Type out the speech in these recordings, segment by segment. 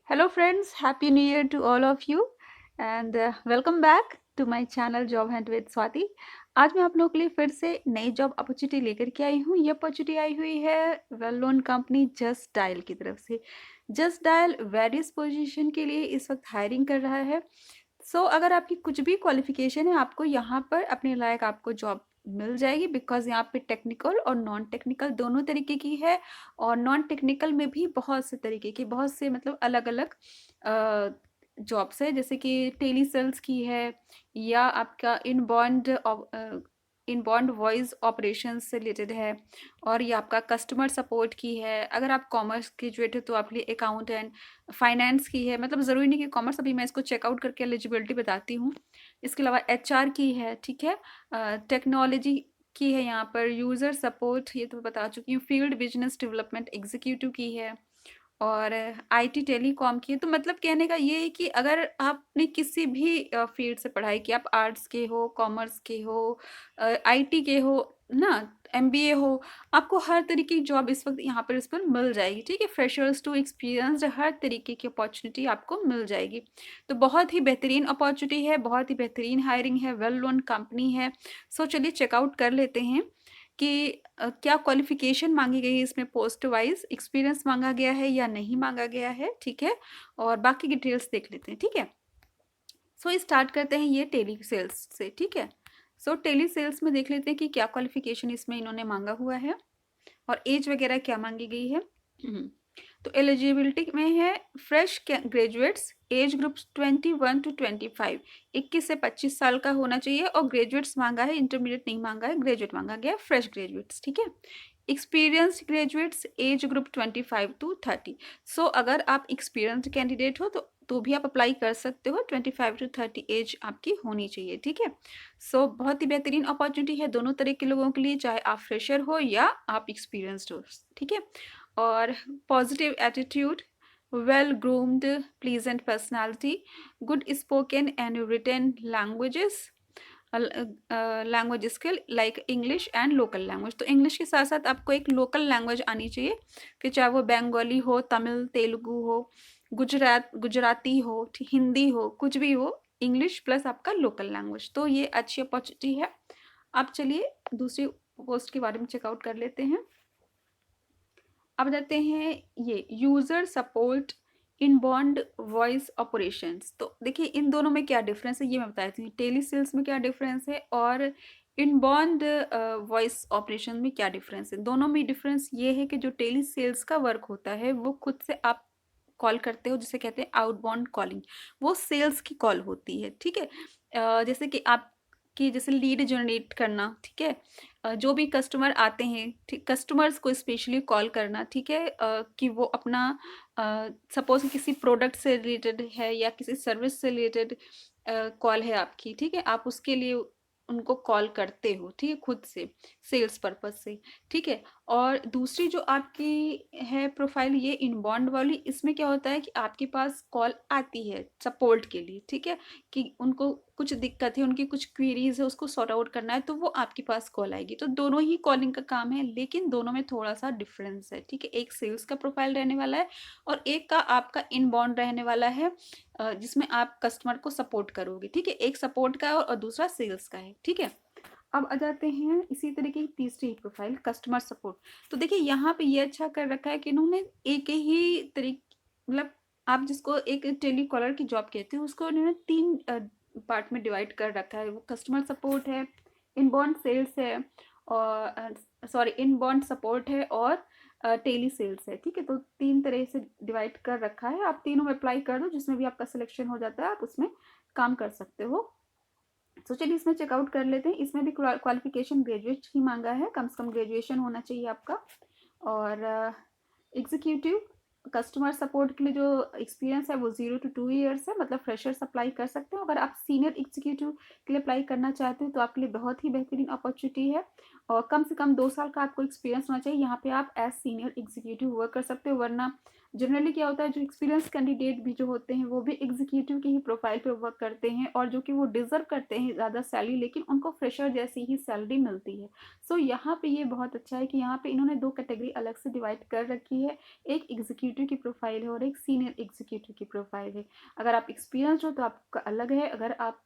Hello friends, happy new year to all of you and welcome back to my channel Job Hunt with Swati। आज मैं आप लोगों के लिए फिर से नई जॉब अपॉर्चुनिटी लेकर के आई हूँ। ये अपॉर्चुनिटी आई हुई है well known company just dial की तरफ से। जस्ट डायल वेरियस पोजीशन के लिए इस वक्त हायरिंग कर रहा है। अगर आपकी कुछ भी क्वालिफिकेशन है, आपको यहाँ पर अपने लायक आपको जॉब मिल जाएगी, बिकॉज यहाँ पे टेक्निकल और नॉन टेक्निकल दोनों तरीके की है। और नॉन टेक्निकल में भी बहुत से तरीके की, बहुत से मतलब अलग अलग जॉब्स है, जैसे कि टेली सेल्स की है, या आपका इनबाउंड वॉइस ऑपरेशन से रिलेटेड है, और ये आपका कस्टमर सपोर्ट की है। अगर आप कॉमर्स ग्रेजुएट है तो आपके लिए अकाउंटेंट, फाइनेंस की है, मतलब ज़रूरी नहीं कि कॉमर्स, अभी मैं इसको चेकआउट करके एलिजिबिलिटी बताती हूँ। इसके अलावा एचआर की है, ठीक है, टेक्नोलॉजी की है, यहाँ पर यूज़र सपोर्ट ये तो बता चुकी हूँ, फील्ड बिजनेस डेवलपमेंट एग्जीक्यूटिव की है, और आईटी टेलीकॉम की है। तो मतलब कहने का ये है कि अगर आपने किसी भी फील्ड से पढ़ाई की, आप आर्ट्स के हो, कॉमर्स के हो, आईटी के हो ना, एमबीए हो, आपको हर तरीके की जॉब इस वक्त यहाँ पर इस पर मिल जाएगी, ठीक है। फ्रेशर्स टू एक्सपीरियंस्ड, हर तरीके की अपॉर्चुनिटी आपको मिल जाएगी। तो बहुत ही बेहतरीन अपॉर्चुनिटी है, बहुत ही बेहतरीन हायरिंग है, वेल नोन कंपनी है। चलिए चेकआउट कर लेते हैं कि क्या क्वालिफिकेशन मांगी गई है, इसमें पोस्ट वाइज एक्सपीरियंस मांगा गया है या नहीं मांगा गया है, ठीक है। और बाकी डिटेल्स देख लेते हैं, ठीक है। स्टार्ट करते हैं ये टेली सेल्स से, ठीक है। टेली सेल्स में देख लेते हैं कि क्या क्वालिफिकेशन इसमें इन्होंने मांगा हुआ है और एज वगैरह क्या मांगी गई है। तो एलिजिबिलिटी में है fresh graduates, age group 21 to 25, 21 से 25 साल का होना चाहिए, और ग्रेजुएट्स मांगा है, इंटरमीडिएट नहीं मांगा है, ग्रेजुएट मांगा गया, फ्रेश ग्रेजुएट्स, ठीक है। Experienced graduates, age group 25 to 30। अगर आप एक्सपीरियंस्ड कैंडिडेट हो तो भी आप अप्लाई कर सकते हो, 25 to 30 एज आपकी होनी चाहिए, ठीक है। बहुत ही बेहतरीन अपॉर्चुनिटी है दोनों तरह के लोगों के लिए, चाहे आप फ्रेशर हो या आप एक्सपीरियंस्ड हो, ठीक है। और positive attitude, well groomed pleasant personality, good spoken and written languages, language skill like English and local language. तो इंग्लिश के साथ साथ आपको एक लोकल लैंग्वेज आनी चाहिए, कि चाहे वो बंगाली हो, तमिल, तेलुगु हो, गुजराती हो, हिंदी हो, कुछ भी हो, इंग्लिश प्लस आपका लोकल लैंग्वेज। तो ये अच्छी अपॉर्चुनिटी है। अब चलिए दूसरी पोस्ट के बारे में चेकआउट कर लेते हैं। अब जाते हैं ये user support inbound voice operations. तो देखिए इन दोनों में क्या डिफरेंस है ये मैं बता देती हूँ, टेली सेल्स में क्या डिफरेंस है और इनबाउंड वॉइस ऑपरेशन में क्या डिफरेंस है। दोनों में डिफरेंस ये है कि जो टेली सेल्स का वर्क होता है वो खुद से आप कॉल करते हो, जिसे कहते हैं आउटबाउंड कॉलिंग, वो सेल्स की कॉल होती है, ठीक है। जैसे कि आपकी जैसे लीड जनरेट करना, ठीक है, जो भी कस्टमर आते हैं, ठीक, कस्टमर्स को स्पेशली कॉल करना, ठीक है, कि वो अपना सपोज किसी प्रोडक्ट से रिलेटेड है या किसी सर्विस से रिलेटेड कॉल है आपकी, ठीक है, आप उसके लिए उनको कॉल करते हो, ठीक है, खुद से सेल्स पर्पज से, ठीक है। और दूसरी जो आपकी है प्रोफाइल ये इनबाउंड वाली, इसमें क्या होता है कि आपके पास कॉल आती है सपोर्ट के लिए, ठीक है, कि उनको कुछ दिक्कत है, उनकी कुछ क्वेरीज है, उसको सॉर्ट आउट करना है, तो वो आपके पास कॉल आएगी। तो दोनों ही कॉलिंग का काम है, लेकिन दोनों में थोड़ा सा डिफरेंस है, ठीक है। एक सेल्स का प्रोफाइल रहने वाला है और एक का आपका इनबाउंड रहने वाला है, जिसमें आप कस्टमर को सपोर्ट करोगे, ठीक है। एक सपोर्ट का है और दूसरा सेल्स का है, ठीक है। अब आ जाते हैं इसी तरीके की तीसरी प्रोफाइल कस्टमर सपोर्ट। तो देखिए यहाँ पे ये अच्छा कर रखा है कि इन्होंने एक ही तरीके, मतलब आप जिसको एक टेली कॉलर की जॉब कहते हैं उसको इन्होंने तीन पार्ट में डिवाइड कर रखा है। वो कस्टमर सपोर्ट है, इनबाउंड सेल्स है, और सॉरी इनबाउंड सपोर्ट है, और टेली सेल्स है, ठीक है। तो तीन तरह से डिवाइड कर रखा है, आप तीनों में अप्लाई कर दो, जिसमें भी आपका सिलेक्शन हो जाता है आप उसमें काम कर सकते हो। चलिए इसमें चेकआउट कर लेते हैं। इसमें भी क्वालिफिकेशन ग्रेजुएट ही मांगा है, कम से कम ग्रेजुएशन होना चाहिए आपका। और एग्जीक्यूटिव कस्टमर सपोर्ट के लिए जो एक्सपीरियंस है वो 0 to 2 ईयर्स है, मतलब फ्रेशर्स अप्लाई कर सकते हो। अगर आप सीनियर एग्जीक्यूटिव के लिए अप्लाई करना चाहते हो तो आपके लिए बहुत ही बेहतरीन अपॉर्चुनिटी है, और कम से कम 2 साल का आपको एक्सपीरियंस होना चाहिए। यहाँ पे आप एज सीनियर एग्जीक्यूटिव वर्क कर सकते हो, वरना जनरली क्या होता है, जो एक्सपीरियंस कैंडिडेट भी जो होते हैं वो भी एग्जीक्यूटिव की ही प्रोफाइल पे वर्क करते हैं, और जो कि वो डिजर्व करते हैं ज़्यादा सैलरी, लेकिन उनको फ्रेशर जैसी ही सैलरी मिलती है। सो यहाँ पे ये बहुत अच्छा है कि यहाँ पे इन्होंने दो कैटेगरी अलग से डिवाइड कर रखी है, एक एग्जीक्यूटिव की प्रोफाइल है और एक सीनियर एग्जीक्यूटिव की प्रोफाइल है। अगर आप एक्सपीरियंस हो तो आपका अलग है, अगर आप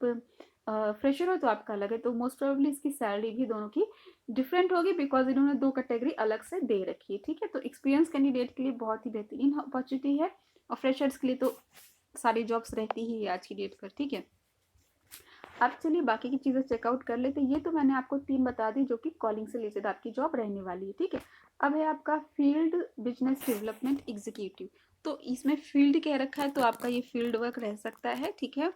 फ्रेशर हो तो आपका अलग है। तो मोस्ट प्रोबेबली इसकी सैलरी भी दोनों की डिफरेंट होगी, बिकॉज इन्होंने दो कैटेगरी अलग से दे रखी है। ठीक है, तो एक्सपीरियंस कैंडिडेट के लिए बहुत ही बेहतरीन अपॉर्चुनिटी है, और फ्रेशर्स के लिए तो सारी जॉब्स रहती ही है आज की डेट पर। ठीक है, अब चलिए बाकी की चीज़ें चेकआउट कर लेते हैं। ये तो मैंने आपको 3 बता दी जो कि कॉलिंग से रिलेटेड आपकी जॉब रहने वाली है। ठीक है, अब है आपका फील्ड बिजनेस डेवलपमेंट एग्जीक्यूटिव। तो इसमें फील्ड कह रखा है, तो आपका ये फील्ड वर्क रह सकता है। ठीक है,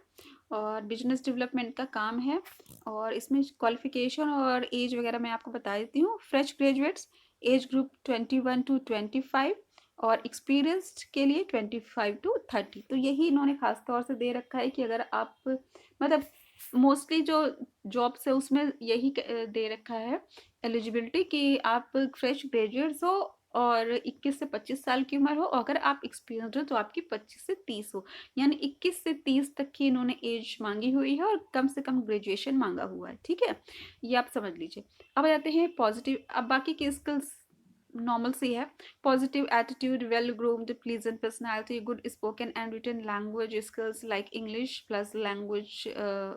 और बिजनेस डेवलपमेंट का काम है, और इसमें क्वालिफिकेशन और एज वगैरह मैं आपको बता देती हूँ। Fresh graduates, age group 21 to 25, और एक्सपीरियंस्ड के लिए 25 to 30। तो यही इन्होंने खास तौर से दे रखा है कि अगर आप मतलब मोस्टली जो जॉब्स है उसमें यही दे रखा है एलिजिबिलिटी कि आप फ्रेश ग्रेजुएट्स हो और 21 से 25 साल की उम्र हो, और अगर आप एक्सपीरियंस्ड हो तो आपकी 25 से 30 हो। यानी 21 से 30 तक की इन्होंने एज मांगी हुई है, और कम से कम ग्रेजुएशन मांगा हुआ है। ठीक है, ये आप समझ लीजिए। अब आ जाते हैं पॉजिटिव। अब बाकी की स्किल्स नॉर्मल सी है। Positive attitude, well groomed, pleasant personality, good spoken and written language skills like English plus language,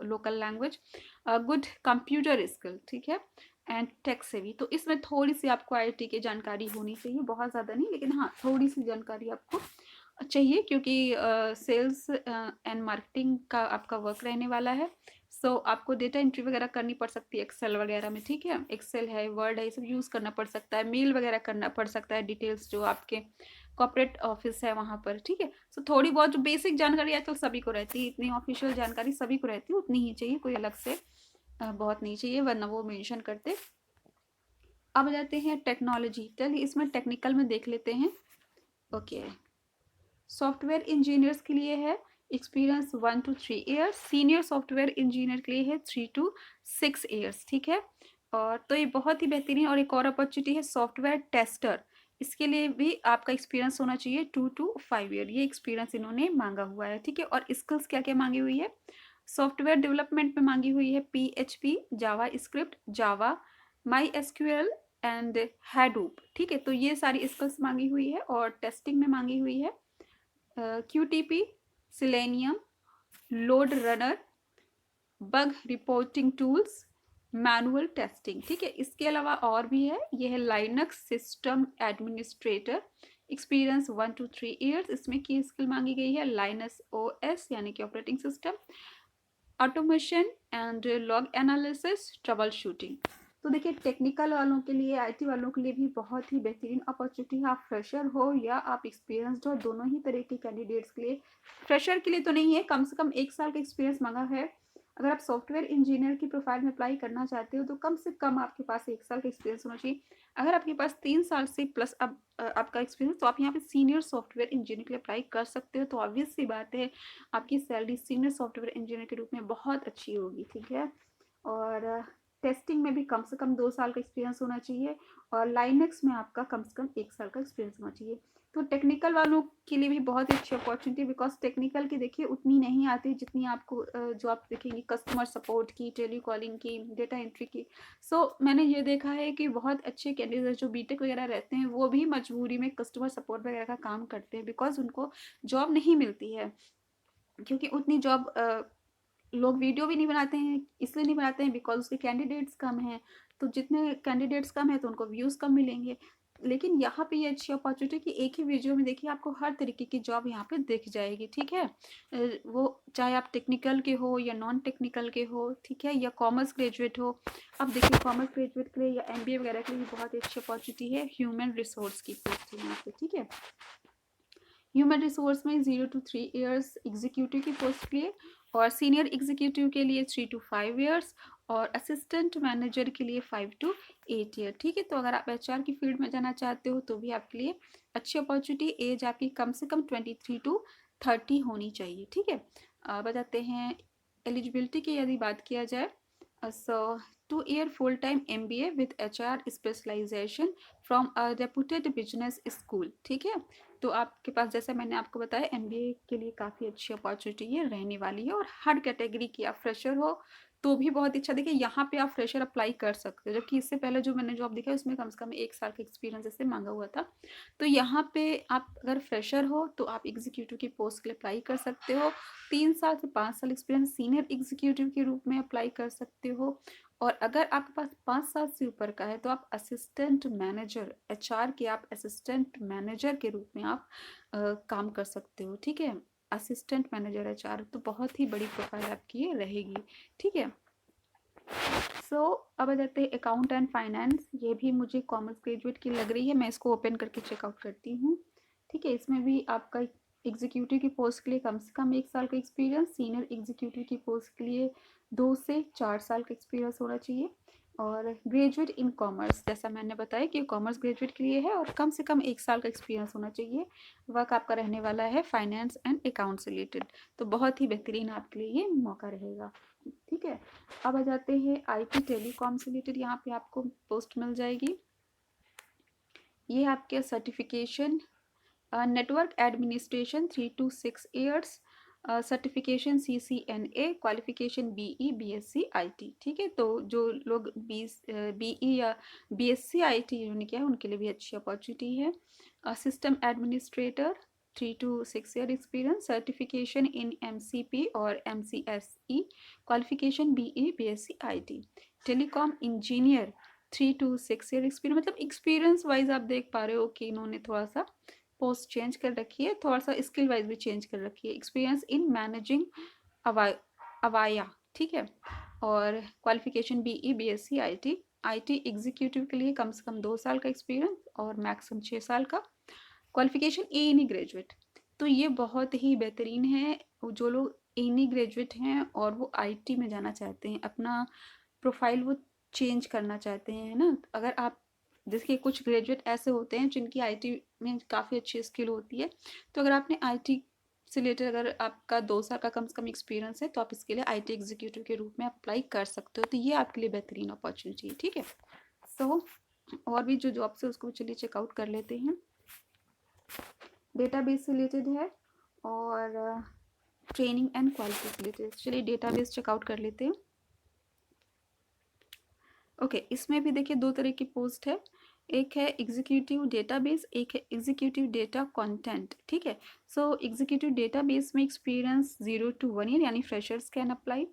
local language, good computer skill. ठीक है, एंड टेक सेवी। तो इसमें थोड़ी सी आपको आईटी की जानकारी होनी चाहिए, बहुत ज़्यादा नहीं, लेकिन हाँ थोड़ी सी जानकारी आपको चाहिए, क्योंकि सेल्स एंड मार्केटिंग का आपका वर्क रहने वाला है। सो आपको डेटा एंट्री वगैरह करनी पड़ सकती है एक्सेल वगैरह में। ठीक है, एक्सेल है, वर्ड है, ये सब यूज़ करना पड़ सकता है, मेल वगैरह करना पड़ सकता है, डिटेल्स जो आपके कॉर्पोरेट ऑफिस है वहाँ पर। ठीक है, सो थोड़ी बहुत जो बेसिक जानकारी आजकल सभी को रहती है, इतनी ऑफिशियल जानकारी सभी को रहती है, उतनी ही चाहिए, कोई अलग से बहुत नहीं चाहिए, वरना वो मेंशन करते। अब जाते हैं टेक्नोलॉजी। चलिए इसमें टेक्निकल में देख लेते हैं। ओके, सॉफ्टवेयर इंजीनियर्स के लिए है experience 1 to 3 years, senior software engineer के लिए है 3 to 6 ईयर्स। ठीक है, और तो ये बहुत ही बेहतरीन। और एक और अपॉर्चुनिटी है सॉफ्टवेयर टेस्टर, इसके लिए भी आपका एक्सपीरियंस होना चाहिए 2 to 5 ईयर, ये एक्सपीरियंस इन्होंने मांगा हुआ है। ठीक है, और स्किल्स क्या क्या मांगी हुई है, सॉफ्टवेयर डेवलपमेंट में मांगी हुई है PHP, JavaScript, Java, MySQL and Hadoop. ठीक है, तो ये सारी स्किल्स मांगी हुई है, और टेस्टिंग में मांगी हुई है QTP, selenium, load runner, bug reporting tools, manual testing. ठीक है, इसके अलावा और भी है, यह है Linux system administrator, experience 1 to 3 years. इसमें की स्किल मांगी गई है लाइनस OS यानी कि operating system, automation and log analysis, trouble shooting. तो देखिए टेक्निकल वालों के लिए, आईटी वालों के लिए भी बहुत ही बेहतरीन अपॉर्चुनिटी है। आप फ्रेशर हो या आप एक्सपीरियंसड हो, दोनों ही तरह के कैंडिडेट्स के लिए। फ्रेशर के लिए तो नहीं है, कम से कम 1 साल का एक्सपीरियंस मांगा है। अगर आप सॉफ्टवेयर इंजीनियर की प्रोफाइल में अप्लाई करना चाहते हो तो कम से कम आपके पास 1 साल का एक्सपीरियंस होना चाहिए। अगर आपके पास 3 साल से प्लस अब आपका एक्सपीरियंस, तो आप यहाँ पे सीनियर सॉफ्टवेयर इंजीनियर के लिए अप्लाई कर सकते हो। तो ऑब्वियस सी बात है आपकी सैलरी सीनियर सॉफ्टवेयर इंजीनियर के रूप में बहुत अच्छी होगी। ठीक है, और टेस्टिंग में भी कम से कम 2 साल का एक्सपीरियंस होना चाहिए, और लाइनक्स में आपका कम से कम 1 साल का एक्सपीरियंस होना चाहिए। तो टेक्निकल वालों के लिए भी बहुत ही अच्छी अपॉर्चुनिटी, बिकॉज टेक्निकल की देखिए उतनी नहीं आती जितनी आपको जो आप देखेंगे कस्टमर सपोर्ट की, टेली कॉलिंग की, डेटा एंट्री की। सो मैंने ये देखा है कि बहुत अच्छे कैंडिडेट जो बीटेक वगैरह रहते हैं वो भी मजबूरी में कस्टमर सपोर्ट वगैरह का काम करते हैं, बिकॉज उनको जॉब नहीं मिलती है, क्योंकि उतनी जॉब लोग वीडियो भी नहीं बनाते हैं, इसलिए नहीं बनाते हैं बिकॉज उसके कैंडिडेट्स कम हैं। तो जितने कैंडिडेट्स कम है तो उनको व्यूज़ कम मिलेंगे। लेकिन यहाँ पे ये अच्छी अपॉर्चुनिटी कि एक ही वीडियो में देखिए आपको हर तरीके की जॉब यहाँ पे दिख जाएगी। ठीक है, वो चाहे आप टेक्निकल के हो या नॉन टेक्निकल के हो, ठीक है, या कॉमर्स ग्रेजुएट हो। अब देखिए कॉमर्स ग्रेजुएट के लिए या MBA वगैरह के लिए बहुत ही अच्छी अपॉर्चुनिटी है, ह्यूमन रिसोर्स की पोस्ट है यहाँ पे। ठीक है, ह्यूमन रिसोर्स में 0 to 3 ईयर्स एग्जीक्यूटिव की पोस्ट के लिए, और सीनियर एग्जीक्यूटिव के लिए 3 to 5 ईयर्स, और असिस्टेंट मैनेजर के लिए 5 to 8 ईयर। ठीक है, तो अगर आप HR की फील्ड में जाना चाहते हो तो भी आपके लिए अच्छी अपॉर्चुनिटी। एज आपकी कम से कम 23 to 30 होनी चाहिए। ठीक है, बताते हैं एलिजिबिलिटी की यदि बात किया जाए। So 2 year full time MBA with HR specialisation from a reputed business school. ठीक है, तो आपके पास जैसे मैंने आपको बताया एमबीए के लिए काफ़ी अच्छी अपॉर्चुनिटी है रहने वाली है, और हर कैटेगरी की, आप फ्रेशर हो तो भी बहुत अच्छा। देखिए यहाँ पे आप फ्रेशर अप्लाई कर सकते हो, जबकि इससे पहले जो मैंने जॉब देखा उसमें कम से कम 1 साल का एक्सपीरियंस जैसे मांगा हुआ था। तो यहाँ पे आप अगर फ्रेशर हो तो आप एग्जीक्यूटिव की पोस्ट के लिए अप्लाई कर सकते हो। 3 साल से 5 साल एक्सपीरियंस सीनियर एग्जीक्यूटिव के रूप में अप्लाई कर सकते हो। और अगर आपके पास 5 साल से ऊपर का है तो आप असिस्टेंट मैनेजर, एचआर के आप असिस्टेंट मैनेजर के रूप में आप काम कर सकते हो। ठीक है, असिस्टेंट मैनेजर एचआर, तो बहुत ही बड़ी प्रोफाइल आपकी ये रहेगी। ठीक है, अब आ जाते हैं अकाउंट एंड फाइनेंस। ये भी मुझे कॉमर्स ग्रेजुएट की लग रही है, मैं इसको ओपन करके चेकआउट करती हूँ। ठीक है, इसमें भी आपका एग्जीक्यूटिव की पोस्ट के लिए कम से कम 1 साल का एक्सपीरियंस, सीनियर एग्जीक्यूटिव की पोस्ट के लिए 2 से 4 साल का एक्सपीरियंस होना चाहिए। और ग्रेजुएट इन कॉमर्स, जैसा मैंने बताया कि कॉमर्स ग्रेजुएट के लिए है, और कम से कम 1 साल का एक्सपीरियंस होना चाहिए। वर्क आपका रहने वाला है फाइनेंस एंड अकाउंट्स रिलेटेड, तो बहुत ही बेहतरीन आपके लिए ये मौका रहेगा। ठीक है, अब आ जाते हैं आईटी टेलीकॉम से रिलेटेड, यहाँ पे आपको पोस्ट मिल जाएगी। ये आपके certification network administration 3 to 6 years, certification CCNA, qualification BE BSc IT। ठीक है, तो जो लोग BE या BSc IT जिन्होंने किया है उनके लिए भी अच्छी अपॉर्चुनिटी है। System administrator 3 to 6 year experience, certification in MCP और MCSE, qualification BE BSc IT। Telecom engineer 3 to 6 year experience, मतलब एक्सपीरियंस वाइज आप देख पा रहे हो कि इन्होंने थोड़ा सा पोस्ट चेंज कर रखी है, थोड़ा सा स्किल वाइज भी चेंज कर रखी है। Experience in managing Avaya. ठीक है, और qualification BE BSc IT। IT executive के लिए कम से कम 2 साल का एक्सपीरियंस और मैक्सिमम 6 साल का। क्वालिफिकेशन ANE ग्रेजुएट, तो ये बहुत ही बेहतरीन है। जो लोग ANE ग्रेजुएट हैं और वो IT में जाना चाहते हैं, अपना प्रोफाइल वो चेंज करना चाहते हैं, है ना। अगर आप, जैसे कुछ ग्रेजुएट ऐसे होते हैं जिनकी आईटी में काफ़ी अच्छी स्किल होती है, तो अगर आपने आईटी से रिलेटेड अगर आपका 2 साल का कम से कम एक्सपीरियंस है तो आप इसके लिए आईटी एग्जीक्यूटिव के रूप में अप्लाई कर सकते हो, तो ये आपके लिए बेहतरीन अपॉर्चुनिटी है। ठीक है, और भी जो जॉब्स है उसको चलिए चेकआउट कर लेते हैं। डेटाबेस से रिलेटेड है और ट्रेनिंग एंड क्वालिटी से रिलेटेड। चलिए डेटाबेस चेकआउट कर लेते हैं। ओके, इसमें भी देखिए 2 तरह की पोस्ट है, एक है एग्जीक्यूटिव डेटाबेस, एक है एग्जीक्यूटिव डेटा कंटेंट। ठीक है, सो एग्जीक्यूटिव डेटाबेस में एक्सपीरियंस 0 to 1 year यानी फ्रेशर्स कैन अप्लाई,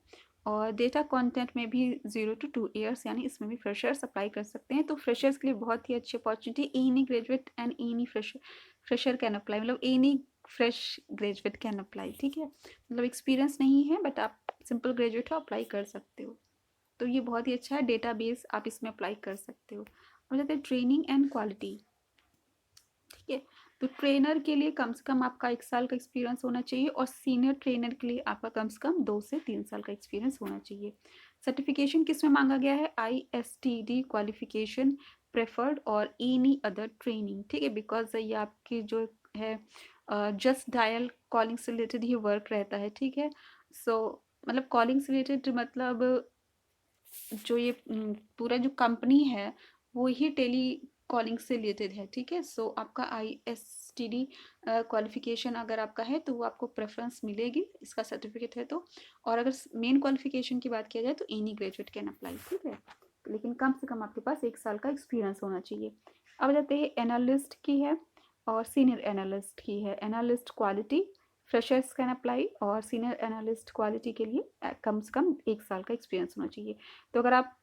और डेटा कंटेंट में भी 0 to 2 years यानी इसमें भी फ्रेशर्स अप्लाई कर सकते हैं। तो फ्रेशर्स के लिए बहुत ही अच्छी opportunity, any graduate and any fresher can apply, मतलब any fresh graduate can apply. ठीक है, मतलब एक्सपीरियंस नहीं है बट आप सिंपल ग्रेजुएट हो, अप्लाई कर सकते हो, तो ये बहुत ही अच्छा है। डेटाबेस आप इसमें अप्लाई कर सकते हो। अब जाते हैं ट्रेनिंग एंड क्वालिटी। ठीक है, तो ट्रेनर के लिए कम से कम आपका 1 साल का एक्सपीरियंस होना चाहिए, और सीनियर ट्रेनर के लिए आपका कम से कम 2 से 3 साल का एक्सपीरियंस होना चाहिए। सर्टिफिकेशन किस में मांगा गया है? ISTD क्वालिफिकेशन प्रेफर्ड और एनी अदर ट्रेनिंग। ठीक है, बिकॉज ये आपकी जो है जस्ट डायल कॉलिंग से रिलेटेड ही वर्क रहता है। ठीक है, मतलब कॉलिंग से रिलेटेड, मतलब जो ये पूरा जो कंपनी है वो ही टेली कॉलिंग से रिलेटेड है। ठीक है, सो आपका ISTD क्वालिफिकेशन अगर आपका है तो वो आपको प्रेफरेंस मिलेगी, इसका सर्टिफिकेट है तो। और अगर मेन क्वालिफिकेशन की बात किया जाए तो एनी ग्रेजुएट कैन अप्लाई। ठीक है, लेकिन कम से कम आपके पास 1 साल का एक्सपीरियंस होना चाहिए। अब जाते हैं एनालिस्ट की है और सीनियर एनालिस्ट की है। Analyst quality freshers can apply, और सीनियर एनालिस्ट क्वालिटी के लिए कम से कम 1 साल का एक्सपीरियंस होना चाहिए। तो अगर आप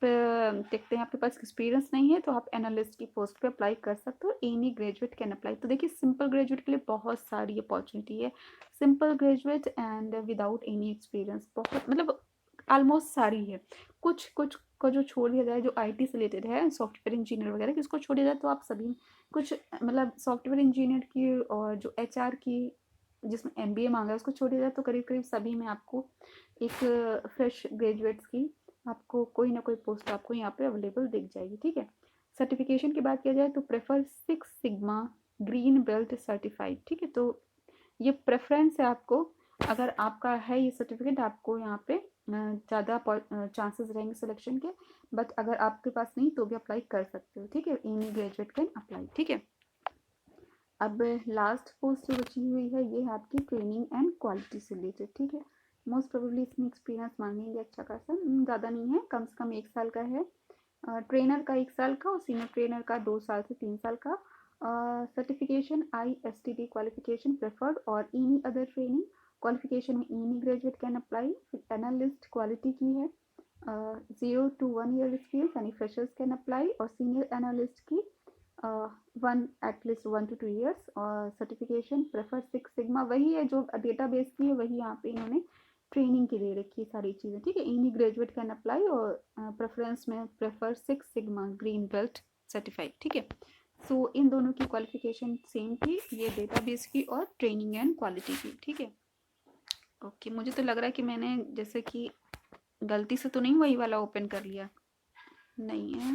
देखते हैं आपके पास एक्सपीरियंस नहीं है तो आप एनालिस्ट की पोस्ट पे अप्लाई कर सकते हो। एनी ग्रेजुएट कैन अप्लाई, तो देखिए सिंपल ग्रेजुएट के लिए बहुत सारी अपॉर्चुनिटी है। Simple graduate and without any experience, बहुत मतलब ऑलमोस्ट सारी है। कुछ कुछ को जो छोड़ दिया जाए, जो IT से रिलेटेड है, सॉफ्टवेयर इंजीनियर वगैरह, किसको छोड़ दिया जाए तो आप सभी, कुछ मतलब सॉफ्टवेयर इंजीनियर की और जो HR की जिसमें MBA मांगा है उसको छोड़ दिया जाए तो करीब करीब सभी में आपको एक फ्रेश ग्रेजुएट्स की आपको कोई ना कोई पोस्ट आपको यहाँ पे अवेलेबल दिख जाएगी। ठीक है, सर्टिफिकेशन की बात किया जाए तो prefer 6 sigma green belt certified. ठीक है, तो ये प्रेफरेंस है आपको, अगर आपका है ये सर्टिफिकेट आपको यहाँ पे ज़्यादा चांसेस रहेंगे सिलेक्शन के, बट अगर आपके पास नहीं तो भी अप्लाई कर सकते हो। ठीक है, एनी ग्रेजुएट कैन अप्लाई। ठीक है, अब लास्ट पोस्ट जो बची हुई है ये है आपकी ट्रेनिंग एंड क्वालिटी से रिलेटेड, ठीक है। मोस्ट प्रोबेबली इसमें एक्सपीरियंस मांगेंगे अच्छा खासा, ज़्यादा नहीं है, कम से कम 1 साल का है। ट्रेनर का 1 साल का और सीनियर ट्रेनर का 2 साल से 3 साल का। सर्टिफिकेशन ISTT क्वालिफिकेशन प्रेफर्ड और एनी अदर ट्रेनिंग क्वालिफिकेशन में एनी ग्रेजुएट कैन अप्लाई। फिर एनालिस्ट क्वालिटी की है, 0 to 1 year experience यानी फ्रेशर्स कैन अप्लाई, और सीनियर एनालिस्ट की 1 at least 1 to 2 years, और सर्टिफिकेशन प्रेफर 6 सिग्मा, वही है जो डेटाबेस की है, वही यहाँ पे इन्होंने ट्रेनिंग के लिए रखी है सारी चीज़ें, ठीक है। एनी ग्रेजुएट कैन अप्लाई, और प्रेफरेंस में prefer 6 sigma green belt certified, ठीक है। सो इन दोनों की क्वालिफिकेशन सेम थी, ये डेटाबेस की और ट्रेनिंग एंड क्वालिटी की, ठीक है। ओके, मुझे तो लग रहा है कि मैंने जैसे कि गलती से तो नहीं वही वाला ओपन कर लिया, नहीं है,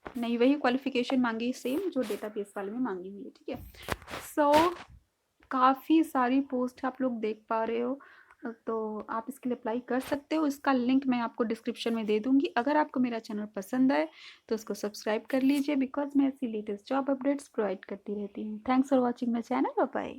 नहीं, वही क्वालिफिकेशन मांगी सेम जो डेटाबेस वाले में मांगी हुई है, ठीक है। सो काफ़ी सारी पोस्ट आप लोग देख पा रहे हो, तो आप इसके लिए अप्लाई कर सकते हो। इसका लिंक मैं आपको डिस्क्रिप्शन में दे दूँगी। अगर आपको मेरा चैनल पसंद आए तो उसको सब्सक्राइब कर लीजिए, बिकॉज़ मैं ऐसी लेटेस्ट जॉब अपडेट्स प्रोवाइड करती रहती हूँ। Thanks for watching my channel, bye bye.